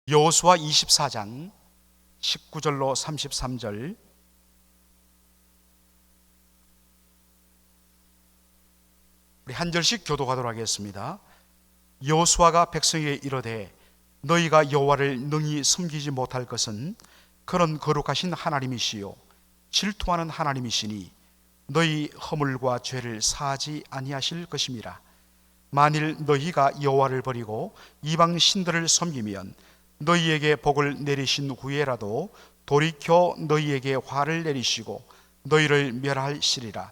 여호수아 24장 19절로 33절. 우리 한 절씩 교독하도록 하겠습니다. 여호수아가 백성에게 이르되 너희가 여호와를 능히 섬기지 못할 것은 그런 거룩하신 하나님이시요 질투하는 하나님이시니 너희 허물과 죄를 사하지 아니하실 것임이라. 만일 너희가 여호와를 버리고 이방 신들을 섬기면 너희에게 복을 내리신 후에라도 돌이켜 너희에게 화를 내리시고 너희를 멸하시리라.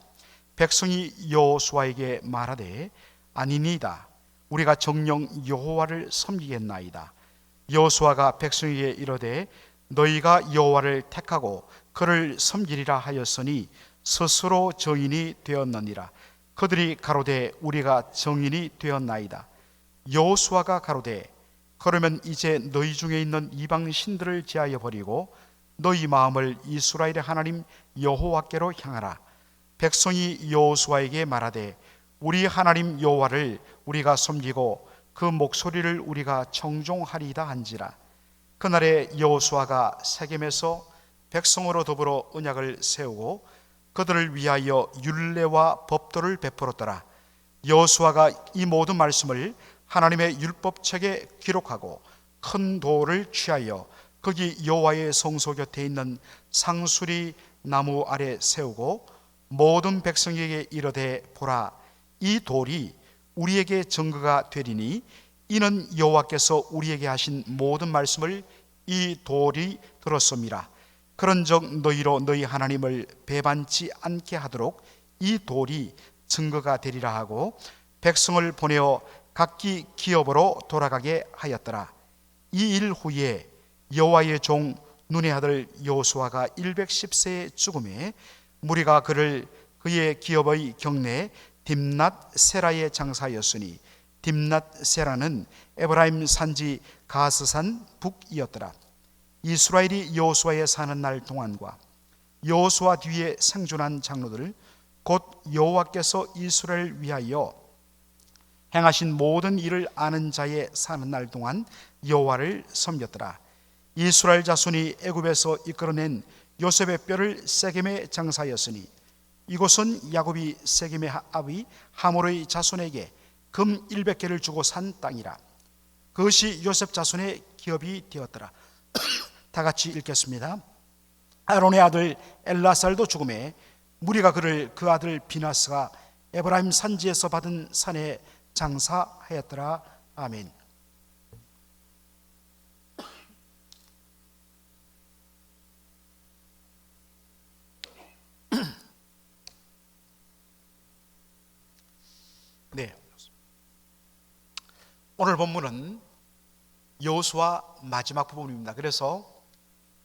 백성이 여호수아에게 말하되 아니니이다. 우리가 정녕 여호와를 섬기겠나이다. 여호수아가 백성에게 이르되 너희가 여호와를 택하고 그를 섬기리라 하였으니 스스로 정인이 되었느니라. 그들이 가로되 우리가 정인이 되었나이다. 여호수아가 가로되 그러면 이제 너희 중에 있는 이방 신들을 제하여 버리고 너희 마음을 이스라엘의 하나님 여호와께로 향하라. 백성이 여호수아에게 말하되 우리 하나님 여호와를 우리가 섬기고 그 목소리를 우리가 청종하리이다 한지라. 그날에 여호수아가 세겜에서 백성으로 더불어 언약을 세우고 그들을 위하여 율례와 법도를 베풀었더라. 여호수아가 이 모든 말씀을 하나님의 율법책에 기록하고 큰 돌을 취하여 거기 여호와의 성소 곁에 있는 상수리 나무 아래 세우고 모든 백성에게 이르되 보라, 이 돌이 우리에게 증거가 되리니 이는 여호와께서 우리에게 하신 모든 말씀을 이 돌이 들었음이라. 그런즉 너희로 너희 하나님을 배반치 않게 하도록 이 돌이 증거가 되리라 하고 백성을 보내어 각기 기업으로 돌아가게 하였더라. 이 일 후에 여호와의 종 눈의 아들 여호수아가 110세에 죽음에 무리가 그를 그의 기업의 경내에 딥낫 세라에 장사하였으니 딥낫 세라는 에브라임 산지 가스산 북이었더라. 이스라엘이 여호수아에 사는 날 동안과 여호수아 뒤에 생존한 장로들 곧 여호와께서 이스라엘을 위하여 행하신 모든 일을 아는 자의 사는 날 동안 여호와를 섬겼더라. 이스라엘 자손이 애굽에서 이끌어낸 요셉의 뼈를 세겜에 장사하였으니 이곳은 야곱이 세겜의 아비 하몰의 자손에게 금 100개를 주고 산 땅이라. 그것이 요셉 자손의 기업이 되었더라. 다 같이 읽겠습니다. 아론의 아들 엘라살도 죽음에 무리가 그를 그 아들 비나스가 에브라임 산지에서 받은 산에 장사하였더라. 아멘. 네, 오늘 본문은 여호수아 마지막 부분입니다. 그래서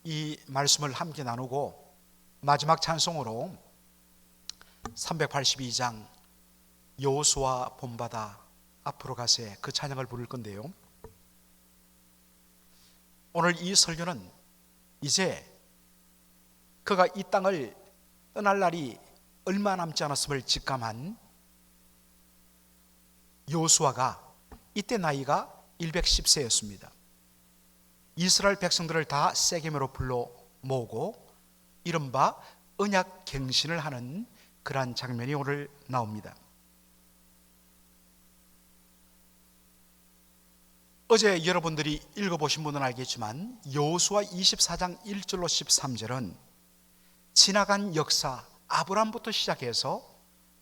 이 말씀을 함께 나누고 마지막 찬송으로 382장 여호수아 본받아 앞으로 가세 그 찬양을 부를 건데요, 오늘 이 설교는 이제 그가 이 땅을 떠날 날이 얼마 남지 않았음을 직감한 여호수아가 이때 나이가 110세였습니다. 이스라엘 백성들을 다 세겜으로 불러 모으고 이른바 언약 갱신을 하는 그러한 장면이 오늘 나옵니다. 어제 여러분들이 읽어보신 분은 알겠지만 여호수아 24장 1절로 13절은 지나간 역사 아브람부터 시작해서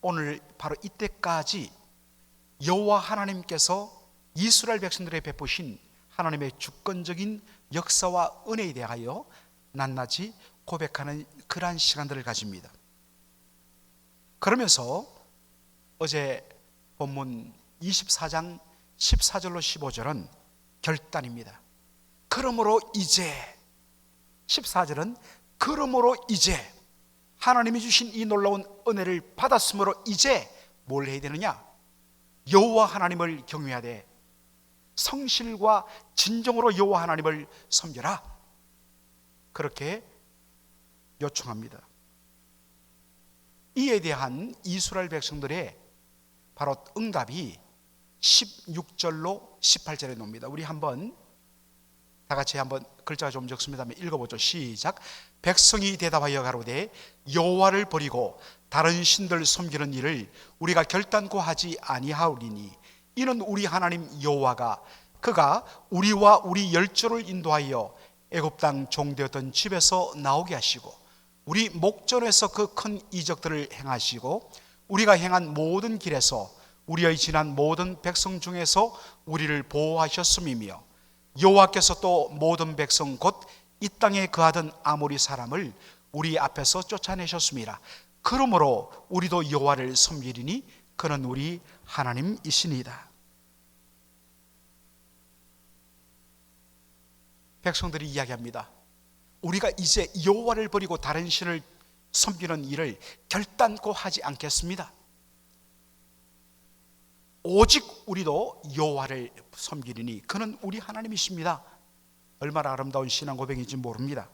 오늘 바로 이때까지 여호와 하나님께서 이스라엘 백성들에 베푸신 하나님의 주권적인 역사와 은혜에 대하여 낱낱이 고백하는 그러한 시간들을 가집니다. 그러면서 어제 본문 24장 14절로 15절은 결단입니다. 그러므로 이제 14절은 그러므로 이제 하나님이 주신 이 놀라운 은혜를 받았으므로 이제 뭘 해야 되느냐? 여호와 하나님을 경외해야 돼. 성실과 진정으로 여호와 하나님을 섬겨라. 그렇게 요청합니다. 이에 대한 이스라엘 백성들의 바로 응답이 16절로 18절에 나옵니다. 우리 한번 다 같이 한번 글자가 좀 적습니다만 읽어보죠. 시작. 백성이 대답하여 가로되 여호와를 버리고 다른 신들 섬기는 일을 우리가 결단코 하지 아니하오리니 이는 우리 하나님 여호와가 그가 우리와 우리 열조를 인도하여 애굽 땅 종되었던 집에서 나오게 하시고 우리 목전에서 그 큰 이적들을 행하시고 우리가 행한 모든 길에서 우리의 지난 모든 백성 중에서 우리를 보호하셨음이며 여호와께서 또 모든 백성 곧 이 땅에 거하던 아모리 사람을 우리 앞에서 쫓아내셨습니다. 그러므로 우리도 여호와를 섬기리니 그는 우리 하나님이시니이다. 백성들이 이야기합니다. 우리가 이제 여호와를 버리고 다른 신을 섬기는 일을 결단코 하지 않겠습니다. 오직 우리도 여호와를 섬기리니 그는 우리 하나님이십니다. 얼마나 아름다운 신앙 고백인지 모릅니다.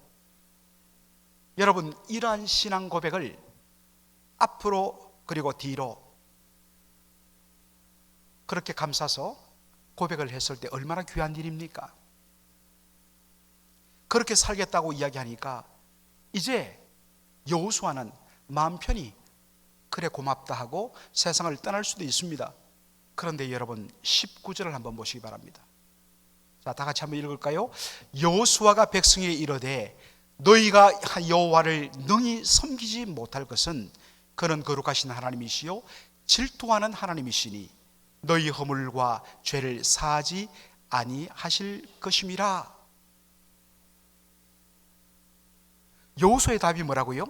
여러분, 이러한 신앙 고백을 앞으로 그리고 뒤로 그렇게 감싸서 고백을 했을 때 얼마나 귀한 일입니까? 그렇게 살겠다고 이야기하니까 이제 여호수아는 마음 편히 그래 고맙다 하고 세상을 떠날 수도 있습니다. 그런데 여러분 19절을 한번 보시기 바랍니다. 자, 다 같이 한번 읽을까요? 여호수아가 백성에게 이르되 너희가 여호와를 능히 섬기지 못할 것은 그는 거룩하신 하나님이시요 질투하는 하나님이시니 너희 허물과 죄를 사하지 아니하실 것임이라. 여호수아의 답이 뭐라고요?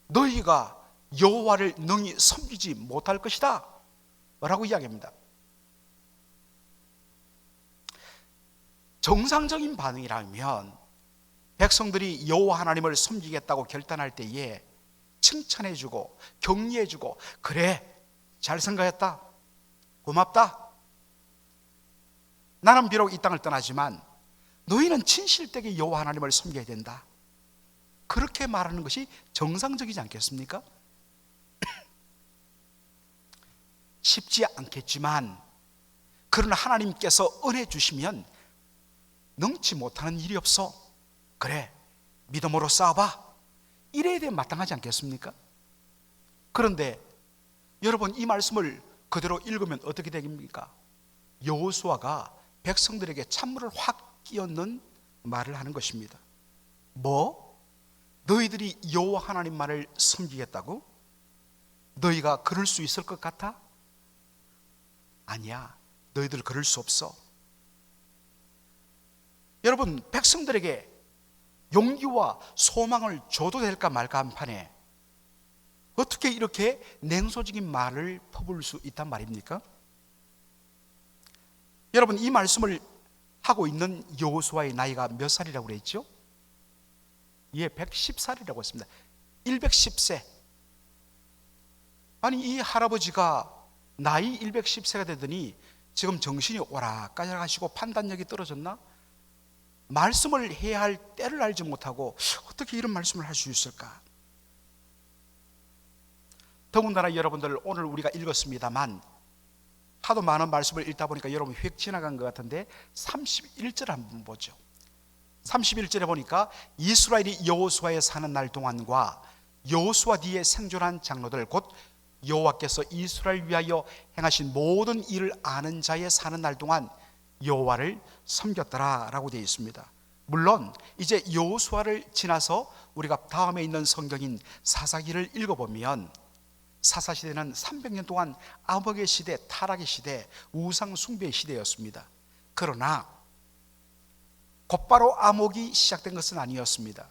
너희가 여호와를 능히 섬기지 못할 것이다 라고 이야기합니다. 정상적인 반응이라면 백성들이 여호와 하나님을 섬기겠다고 결단할 때에 칭찬해주고 격려해주고 그래 잘 생각했다 고맙다 나는 비록 이 땅을 떠나지만 너희는 진실되게 여호와 하나님을 섬겨야 된다 그렇게 말하는 것이 정상적이지 않겠습니까? 쉽지 않겠지만 그러나 하나님께서 은혜 주시면 능치 못하는 일이 없어. 그래 믿음으로 싸워봐. 이래야 돼 마땅하지 않겠습니까? 그런데 여러분 이 말씀을 그대로 읽으면 어떻게 됩니까? 여호수아가 백성들에게 찬물을 확 끼얹는 말을 하는 것입니다. 뭐? 너희들이 여호와 하나님만을 섬기겠다고? 너희가 그럴 수 있을 것 같아? 아니야, 너희들 그럴 수 없어. 여러분 백성들에게 용기와 소망을 줘도 될까 말까 한 판에 어떻게 이렇게 냉소적인 말을 퍼부을 수 있단 말입니까? 여러분 이 말씀을 하고 있는 여호수아의 나이가 몇 살이라고 그랬죠? 예, 110살이라고 했습니다. 110세. 아니 이 할아버지가 나이 110세가 되더니 지금 정신이 오락가락하시고 판단력이 떨어졌나? 말씀을 해야 할 때를 알지 못하고 어떻게 이런 말씀을 할 수 있을까? 더군다나 여러분들 오늘 우리가 읽었습니다만 하도 많은 말씀을 읽다 보니까 여러분 휙 지나간 것 같은데 31절 한번 보죠. 31절에 보니까 이스라엘이 여호수아에 사는 날 동안과 여호수아 뒤에 생존한 장로들 곧 여호와께서 이스라엘 위하여 행하신 모든 일을 아는 자의 사는 날 동안 여호와를 섬겼더라 라고 되어 있습니다. 물론 이제 여호수아를 지나서 우리가 다음에 있는 성경인 사사기를 읽어보면 사사시대는 300년 동안 암흑의 시대, 타락의 시대, 우상 숭배의 시대였습니다. 그러나 곧바로 암흑이 시작된 것은 아니었습니다.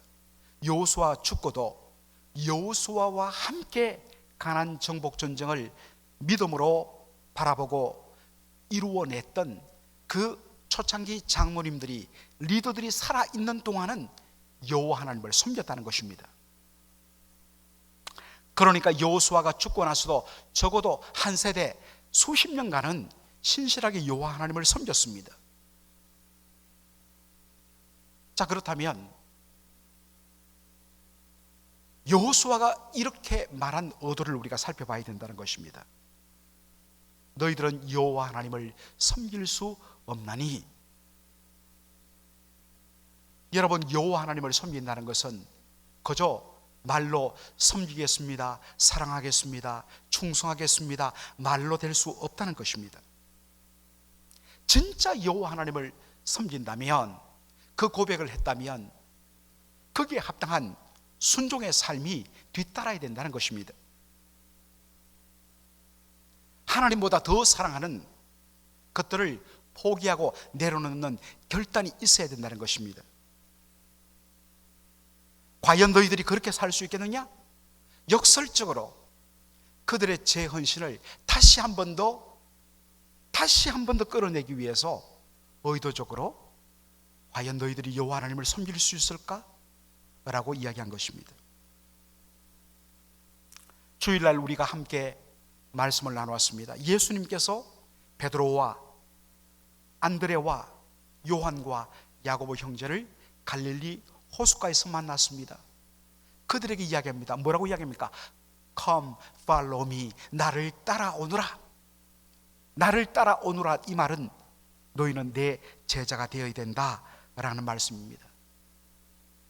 여호수아 죽고도 여호수아와 함께 가나안 정복 전쟁을 믿음으로 바라보고 이루어냈던 그 초창기 장로님들이 리더들이 살아있는 동안은 여호와 하나님을 섬겼다는 것입니다. 그러니까 여호수아가 죽고 나서도 적어도 한 세대 수십 년간은 신실하게 여호와 하나님을 섬겼습니다. 자, 그렇다면 여호수아가 이렇게 말한 의도를 우리가 살펴봐야 된다는 것입니다. 너희들은 여호와 하나님을 섬길 수 없나니 여러분, 여호와 하나님을 섬긴다는 것은 그저 말로 섬기겠습니다, 사랑하겠습니다, 충성하겠습니다 말로 될 수 없다는 것입니다. 진짜 여호와 하나님을 섬긴다면, 그 고백을 했다면 거기에 합당한 순종의 삶이 뒤따라야 된다는 것입니다. 하나님보다 더 사랑하는 것들을 포기하고 내려놓는 결단이 있어야 된다는 것입니다. 과연 너희들이 그렇게 살 수 있겠느냐? 역설적으로 그들의 재헌신을 다시 한 번 더 끌어내기 위해서 의도적으로 과연 너희들이 여호와 하나님을 섬길 수 있을까? 라고 이야기한 것입니다. 주일날 우리가 함께 말씀을 나누었습니다. 예수님께서 베드로와 안드레와 요한과 야고보 형제를 갈릴리 호숫가에서 만났습니다. 그들에게 이야기합니다. 뭐라고 이야기합니까? Come, follow me. 나를 따라오너라. 나를 따라오너라. 이 말은 너희는 내 제자가 되어야 된다라는 말씀입니다.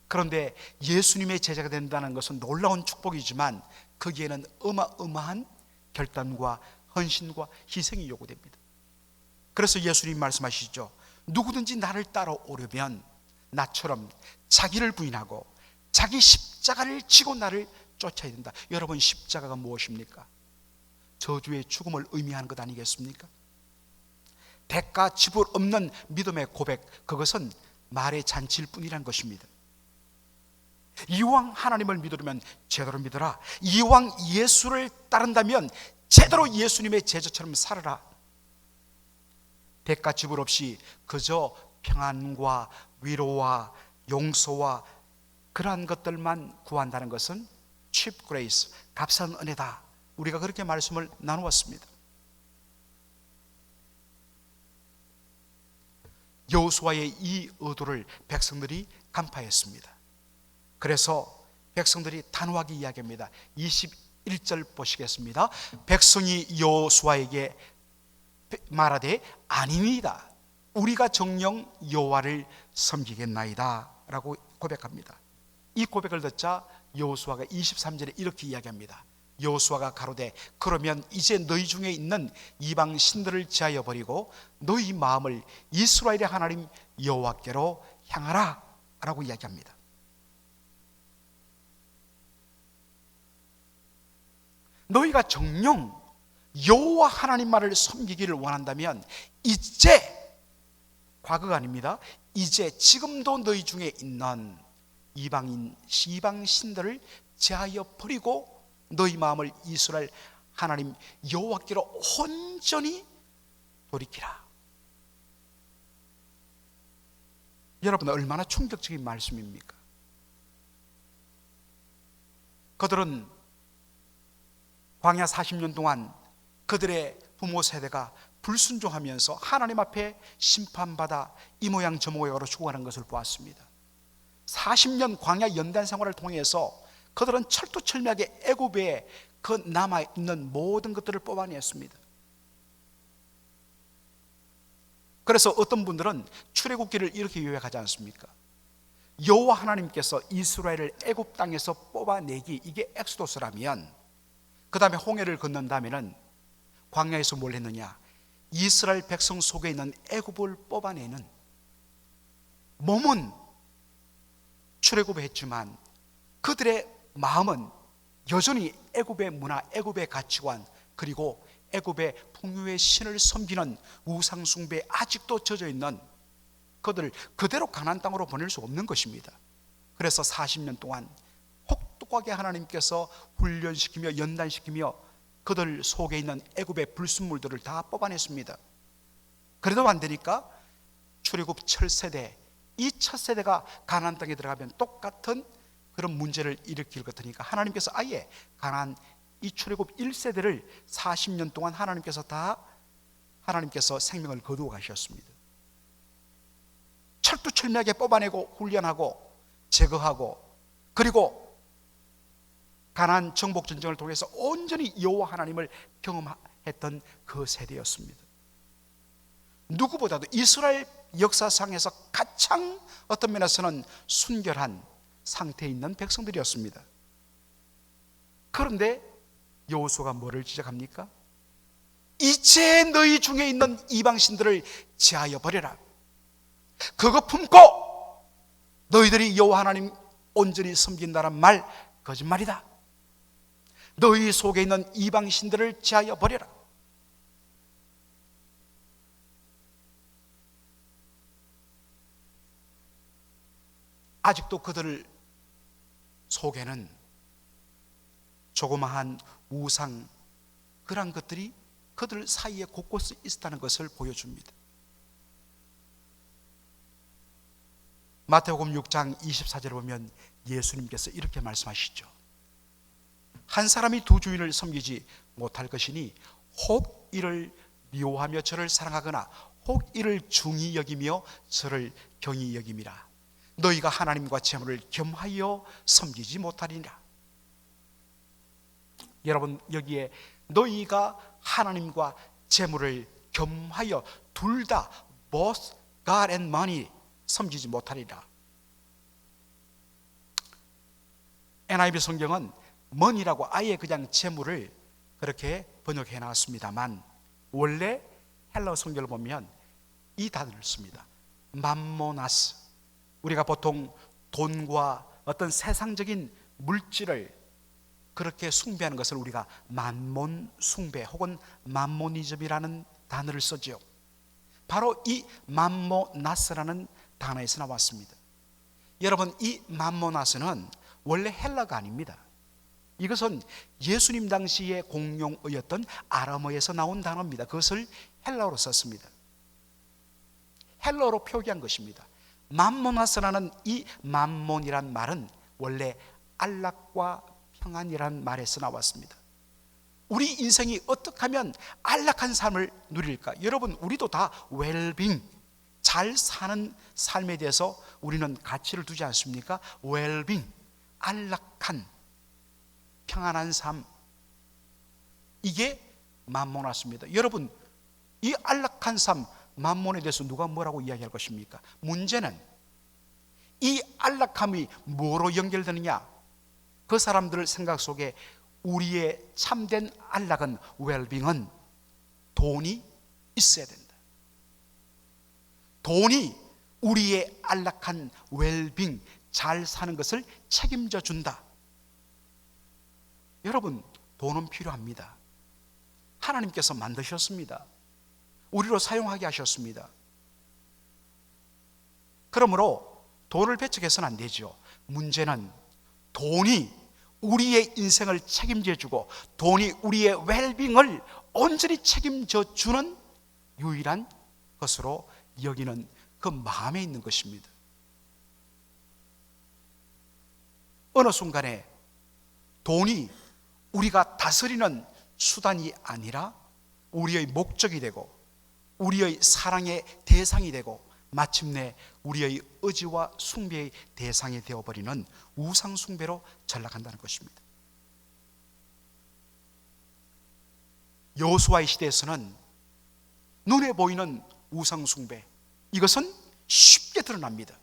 그런데 예수님의 제자가 된다는 것은 놀라운 축복이지만 거기에는 어마어마한 결단과 헌신과 희생이 요구됩니다. 그래서 예수님 말씀하시죠. 누구든지 나를 따라오려면 나처럼 자기를 부인하고 자기 십자가를 지고 나를 쫓아야 된다. 여러분, 십자가가 무엇입니까? 저주의 죽음을 의미하는 것 아니겠습니까? 대가 지불 없는 믿음의 고백, 그것은 말의 잔치일 뿐이란 것입니다. 이왕 하나님을 믿으려면 제대로 믿어라. 이왕 예수를 따른다면 제대로 예수님의 제자처럼 살아라. 대가 지불 없이 그저 평안과 위로와 용서와 그러한 것들만 구한다는 것은 cheap grace, 값싼 은혜다. 우리가 그렇게 말씀을 나누었습니다. 여호수아의 이 의도를 백성들이 간파했습니다. 그래서 백성들이 단호하게 이야기합니다. 21절 보시겠습니다. 백성이 여호수아에게 말하되 아니니이다. 우리가 정녕 여호와를 섬기겠나이다 라고 고백합니다. 이 고백을 듣자 여호수아가 23절에 이렇게 이야기합니다. 여호수아가 가로되 그러면 이제 너희 중에 있는 이방 신들을 제하여 버리고 너희 마음을 이스라엘의 하나님 여호와께로 향하라 라고 이야기합니다. 너희가 정녕 여호와 하나님만을 섬기기를 원한다면 이제, 과거가 아닙니다, 이제 지금도 너희 중에 있는 이방 신들을 제하여 버리고 너희 마음을 이스라엘 하나님 여호와께로 온전히 돌이키라. 여러분, 얼마나 충격적인 말씀입니까? 그들은 광야 40년 동안 그들의 부모 세대가 불순종하면서 하나님 앞에 심판받아 이 모양 저 모양으로 죽어가는 것을 보았습니다. 40년 광야 연단 생활을 통해서 그들은 철두철미하게 애굽에 그 남아있는 모든 것들을 뽑아냈습니다. 그래서 어떤 분들은 출애굽기를 이렇게 요약하지 않습니까? 여호와 하나님께서 이스라엘을 애굽 땅에서 뽑아내기, 이게 엑소도스라면, 그 다음에 홍해를 건넌 다음에는 광야에서 뭘 했느냐? 이스라엘 백성 속에 있는 애굽을 뽑아내는, 몸은 출애굽을 했지만 그들의 마음은 여전히 애굽의 문화, 애굽의 가치관, 그리고 애굽의 풍요의 신을 섬기는 우상 숭배에 아직도 젖어 있는, 그들을 그대로 가나안 땅으로 보낼 수 없는 것입니다. 그래서 40년 동안 혹독하게 하나님께서 훈련시키며 연단시키며 그들 속에 있는 애굽의 불순물들을 다 뽑아냈습니다. 그래도 안 되니까 출애굽 첫 세대, 이 첫 세대가 가나안 땅에 들어가면 똑같은 그런 문제를 일으킬 것 같으니까 하나님께서 아예 가나안 이 출애굽 1세대를 40년 동안 하나님께서 생명을 거두어 가셨습니다. 철두철미하게 뽑아내고 훈련하고 제거하고, 그리고 가나안 정복 전쟁을 통해서 온전히 여호와 하나님을 경험했던 그 세대였습니다. 누구보다도 이스라엘 역사상에서 가장 어떤 면에서는 순결한 상태에 있는 백성들이었습니다. 그런데 여호수아가 뭐를 지적합니까? 이제 너희 중에 있는 이방신들을 제하여 버려라. 그거 품고 너희들이 여호와 하나님 온전히 섬긴다란 말 거짓말이다. 너희 속에 있는 이방신들을 제하여 버려라. 아직도 그들 속에는 조그마한 우상, 그런 것들이 그들 사이에 곳곳에 있다는 것을 보여줍니다. 마태복음 6장 24절에 보면 예수님께서 이렇게 말씀하시죠. 한 사람이 두 주인을 섬기지 못할 것이니 혹 이를 미워하며 저를 사랑하거나 혹 이를 중히 여기며 저를 경히 여김이라. 너희가 하나님과 재물을 겸하여 섬기지 못하리라. 여러분, 여기에 너희가 하나님과 재물을 겸하여 둘 다 both God and money 섬기지 못하리라. NIV 성경은 money라고 아예 그냥 재물을 그렇게 번역해 놨습니다만 원래 헬라어 성경을 보면 이 단어를 씁니다. 맘모나스. 우리가 보통 돈과 어떤 세상적인 물질을 그렇게 숭배하는 것을 우리가 만몬 숭배 혹은 맘모니즘이라는 단어를 쓰죠. 바로 이 맘모나스라는 단어에서 나왔습니다. 여러분, 이 맘모나스는 원래 헬라가 아닙니다. 이것은 예수님 당시에 공용어였던 아람어에서 나온 단어입니다. 그것을 헬라어로 썼습니다. 헬라어로 표기한 것입니다. 맘모나스라는 이 맘몬이란 말은 원래 안락과 평안이란 말에서 나왔습니다. 우리 인생이 어떻게 하면 안락한 삶을 누릴까? 여러분, 우리도 다 웰빙, 잘 사는 삶에 대해서 우리는 가치를 두지 않습니까? 웰빙, 안락한, 평안한 삶, 이게 맘모나스입니다. 여러분, 이 안락한 삶, 맘몬에 대해서 누가 뭐라고 이야기할 것입니까? 문제는 이 안락함이 뭐로 연결되느냐? 그 사람들 생각 속에 우리의 참된 안락은, 웰빙은 돈이 있어야 된다. 돈이 우리의 안락한 웰빙, 잘 사는 것을 책임져 준다. 여러분, 돈은 필요합니다. 하나님께서 만드셨습니다. 우리로 사용하게 하셨습니다. 그러므로 돈을 배척해서는 안 되죠. 문제는 돈이 우리의 인생을 책임져 주고 돈이 우리의 웰빙을 온전히 책임져 주는 유일한 것으로 여기는 그 마음에 있는 것입니다. 어느 순간에 돈이 우리가 다스리는 수단이 아니라 우리의 목적이 되고 우리의 사랑의 대상이 되고 마침내 우리의 의지와 숭배의 대상이 되어버리는 우상 숭배로 전락한다는 것입니다. 여호수아의 시대에서는 눈에 보이는 우상 숭배, 이것은 쉽게 드러납니다.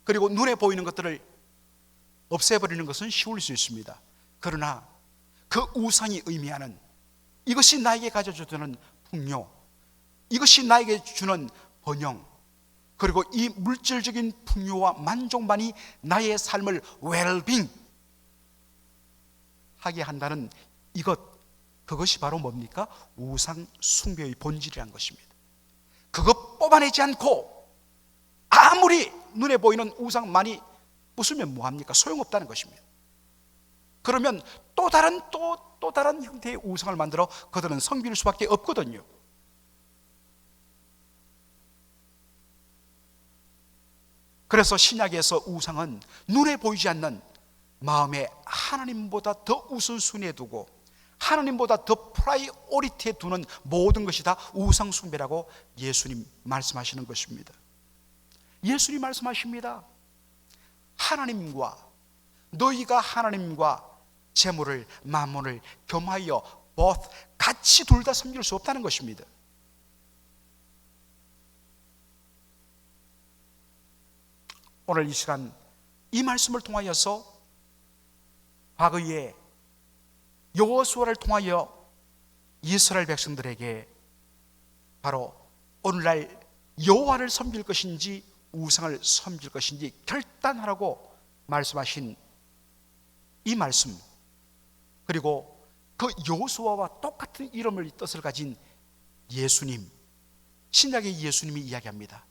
그리고 눈에 보이는 것들을 없애버리는 것은 쉬울 수 있습니다. 그러나 그 우상이 의미하는, 이것이 나에게 가져주는 풍요, 이것이 나에게 주는 번영, 그리고 이 물질적인 풍요와 만족만이 나의 삶을 웰빙 하게 한다는 그것이 바로 뭡니까? 우상 숭배의 본질이란 것입니다. 그것 뽑아내지 않고 아무리 눈에 보이는 우상만이 웃으면 뭐합니까? 소용없다는 것입니다. 그러면 또 다른 형태의 우상을 만들어 그들은 섬길 수밖에 없거든요. 그래서 신약에서 우상은 눈에 보이지 않는 마음에 하나님보다 더 우선순위에 두고 하나님보다 더 프라이오리티에 두는 모든 것이 다 우상 숭배라고 예수님 말씀하시는 것입니다. 예수님 말씀하십니다. 너희가 하나님과 재물을, 만몬을 겸하여 both 같이 둘 다 섬길 수 없다는 것입니다. 오늘 이 시간 이 말씀을 통하여서 과거에 여호수아를 통하여 이스라엘 백성들에게 바로 오늘날 여호와를 섬길 것인지 우상을 섬길 것인지 결단하라고 말씀하신 이 말씀, 그리고 그 여호수아와 똑같은 이름을 뜻을 가진 예수님, 신약의 예수님이 이야기합니다.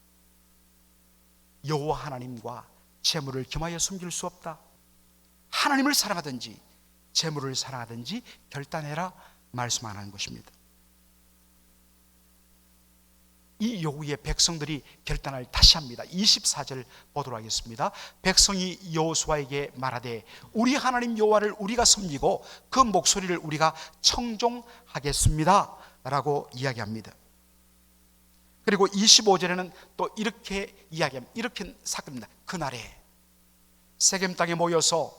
여호와 하나님과 재물을 겸하여 섬길 수 없다. 하나님을 사랑하든지 재물을 사랑하든지 결단해라 말씀하는 것입니다. 이 요구에 백성들이 결단을 다시 합니다. 24절 보도록 하겠습니다. 백성이 여호수아에게 말하되 우리 하나님 여호와를 우리가 섬기고 그 목소리를 우리가 청종하겠습니다 라고 이야기합니다. 그리고 25절에는 또 이렇게 이야기합니다. 이렇게 사건입니다. 그날에 세겜 땅에 모여서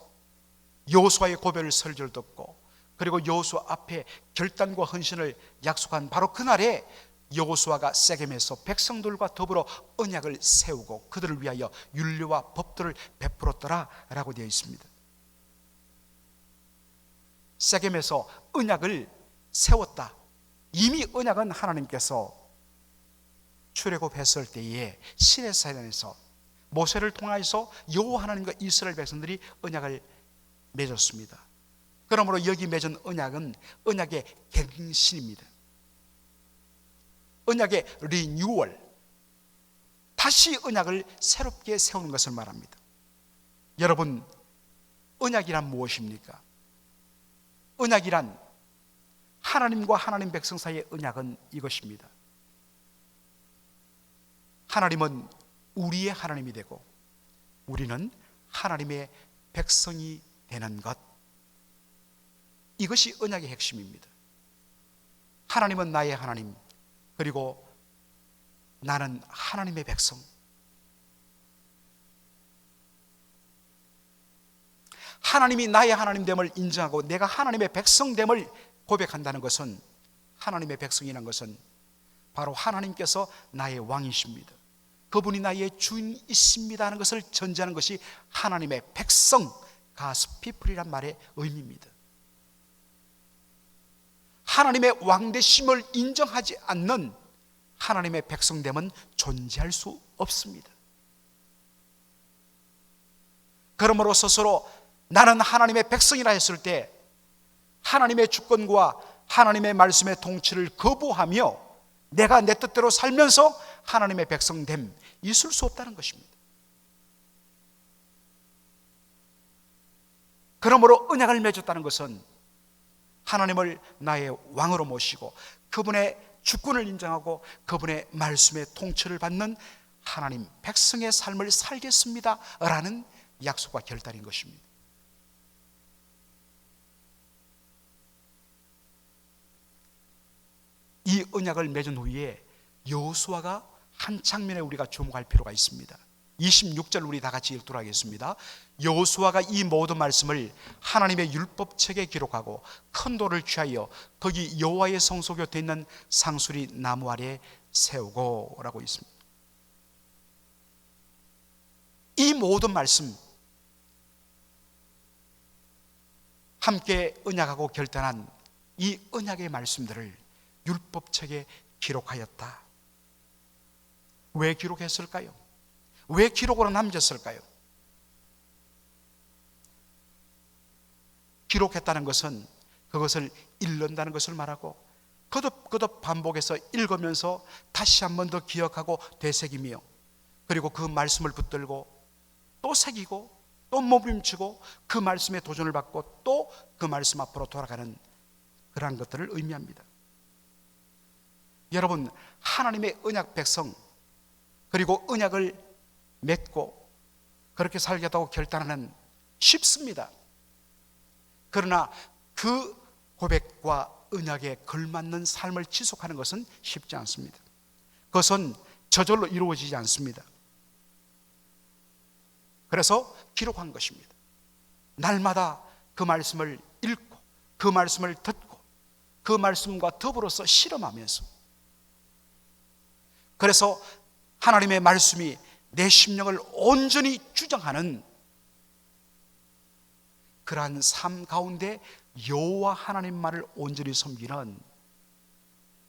여호수아의 고별 설교를 듣고 그리고 여호수아 앞에 결단과 헌신을 약속한 바로 그날에 여호수아가 세겜에서 백성들과 더불어 언약을 세우고 그들을 위하여 율례와 법도를 베풀었더라 라고 되어 있습니다. 세겜에서 언약을 세웠다. 이미 언약은 하나님께서 출애굽했을 때에 시내산에서 모세를 통하여서 여호와 하나님과 이스라엘 백성들이 언약을 맺었습니다. 그러므로 여기 맺은 언약은 언약의 갱신입니다. 언약의 리뉴얼, 다시 언약을 새롭게 세우는 것을 말합니다. 여러분, 언약이란 무엇입니까? 언약이란 하나님과 하나님 백성 사이의 언약은 이것입니다. 하나님은 우리의 하나님이 되고 우리는 하나님의 백성이 되는 것, 이것이 언약의 핵심입니다. 하나님은 나의 하나님, 그리고 나는 하나님의 백성. 하나님이 나의 하나님됨을 인정하고 내가 하나님의 백성됨을 고백한다는 것은, 하나님의 백성이라는 것은 바로 하나님께서 나의 왕이십니다, 그분이 나의 주인이십니다 하는 것을 전제하는 것이 하나님의 백성, God's people이란 말의 의미입니다. 하나님의 왕되심을 인정하지 않는 하나님의 백성됨은 존재할 수 없습니다. 그러므로 스스로 나는 하나님의 백성이라 했을 때 하나님의 주권과 하나님의 말씀의 통치를 거부하며 내가 내 뜻대로 살면서 하나님의 백성됨, 있을 수 없다는 것입니다. 그러므로 언약을 맺었다는 것은 하나님을 나의 왕으로 모시고 그분의 주권을 인정하고 그분의 말씀의 통치를 받는 하나님 백성의 삶을 살겠습니다 라는 약속과 결단인 것입니다. 이 언약을 맺은 후에 여호수아가 한 장면에 우리가 주목할 필요가 있습니다. 26절 우리 다 같이 읽도록 하겠습니다. 여호수아가 이 모든 말씀을 하나님의 율법책에 기록하고 큰 돌을 취하여 거기 여호와의 성소 곁에 있는 상수리 나무 아래 세우고 라고 있습니다. 이 모든 말씀, 함께 언약하고 결단한 이 언약의 말씀들을 율법책에 기록하였다. 왜 기록했을까요? 왜 기록으로 남겼을까요? 기록했다는 것은 그것을 읽는다는 것을 말하고 거듭거듭 반복해서 읽으면서 다시 한 번 더 기억하고 되새기며 그리고 그 말씀을 붙들고 또 새기고 또 몸부림치고 그 말씀에 도전을 받고 또 그 말씀 앞으로 돌아가는 그러한 것들을 의미합니다. 여러분, 하나님의 언약 백성 그리고 언약을 맺고 그렇게 살겠다고 결단하는 쉽습니다. 그러나 그 고백과 언약에 걸맞는 삶을 지속하는 것은 쉽지 않습니다. 그것은 저절로 이루어지지 않습니다. 그래서 기록한 것입니다. 날마다 그 말씀을 읽고 그 말씀을 듣고 그 말씀과 더불어서 실험하면서, 그래서 하나님의 말씀이 내 심령을 온전히 주장하는 그러한 삶 가운데 여호와 하나님만을 온전히 섬기는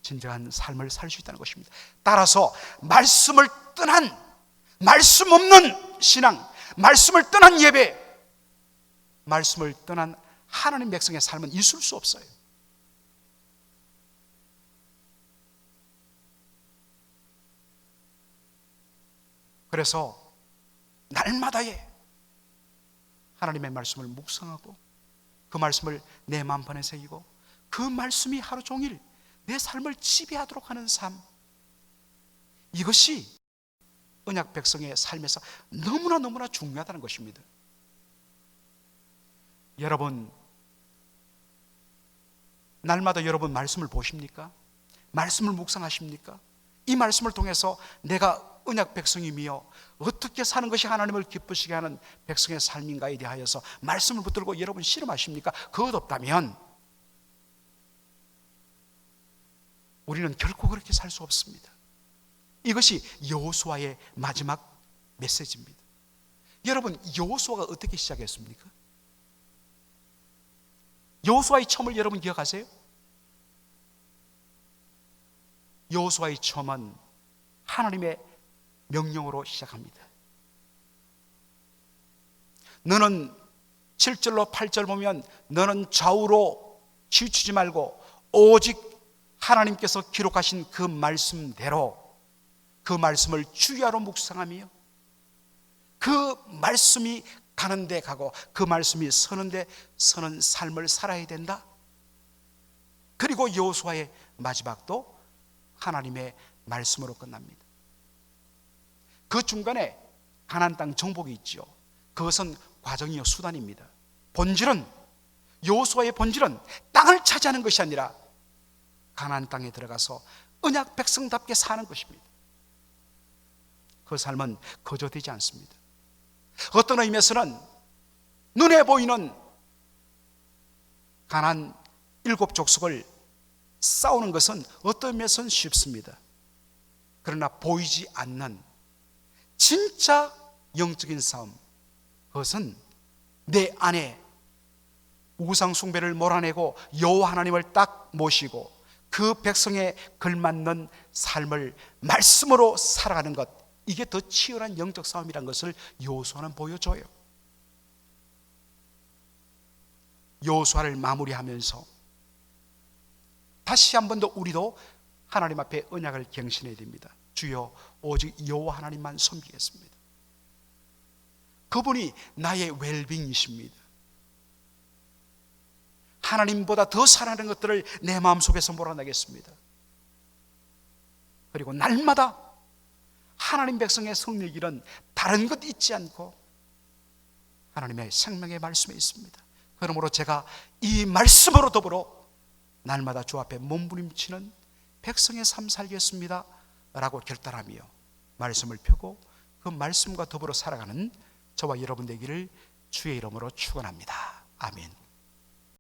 진정한 삶을 살 수 있다는 것입니다. 따라서 말씀을 떠난, 말씀 없는 신앙, 말씀을 떠난 예배, 말씀을 떠난 하나님 백성의 삶은 있을 수 없어요. 그래서 날마다의 하나님의 말씀을 묵상하고 그 말씀을 내 마음판에 새기고 그 말씀이 하루 종일 내 삶을 지배하도록 하는 삶, 이것이 언약 백성의 삶에서 너무나 중요하다는 것입니다. 여러분, 날마다 여러분 말씀을 보십니까? 말씀을 묵상하십니까? 이 말씀을 통해서 내가 언약 백성이며 어떻게 사는 것이 하나님을 기쁘시게 하는 백성의 삶인가에 대하여서 말씀을 붙들고 여러분 실험하십니까? 그것 없다면 우리는 결코 그렇게 살 수 없습니다. 이것이 여호수아의 마지막 메시지입니다. 여러분, 여호수아가 어떻게 시작했습니까? 여호수아의 처음을 여러분 기억하세요? 여호수아의 처음은 하나님의 명령으로 시작합니다. 너는 7절로 8절 보면 너는 좌우로 치우치지 말고 오직 하나님께서 기록하신 그 말씀대로 그 말씀을 주야로 묵상하며 그 말씀이 가는 데 가고 그 말씀이 서는 데 서는 삶을 살아야 된다. 그리고 여호수아의 마지막도 하나님의 말씀으로 끝납니다. 그 중간에 가나안 땅 정복이 있죠. 그것은 과정이요 수단입니다. 본질은, 여호수아의 본질은 땅을 차지하는 것이 아니라 가나안 땅에 들어가서 언약 백성답게 사는 것입니다. 그 삶은 거저되지 않습니다. 어떤 의미에서는 눈에 보이는 가나안 7족속을 싸우는 것은 어떤 의미에서는 쉽습니다. 그러나 보이지 않는 진짜 영적인 싸움, 그것은 내 안에 우상 숭배를 몰아내고 여호와 하나님을 딱 모시고 그 백성에 걸맞는 삶을 말씀으로 살아가는 것, 이게 더 치열한 영적 싸움이라는 것을 여호수아는 보여줘요. 여호수아를 마무리하면서 다시 한 번 더 우리도 하나님 앞에 언약을 갱신해야 됩니다. 주여, 오직 여호와 하나님만 섬기겠습니다. 그분이 나의 웰빙이십니다. 하나님보다 더 사랑하는 것들을 내 마음속에서 몰아내겠습니다. 그리고 날마다 하나님 백성의 승리의 길은 다른 것 잊지 않고 하나님의 생명의 말씀에 있습니다. 그러므로 제가 이 말씀으로 더불어 날마다 주 앞에 몸부림치는 백성의 삶 살겠습니다 라고 결단하며 말씀을 펴고 그 말씀과 더불어 살아가는 저와 여러분 되기를 주의 이름으로 축원합니다. 아멘.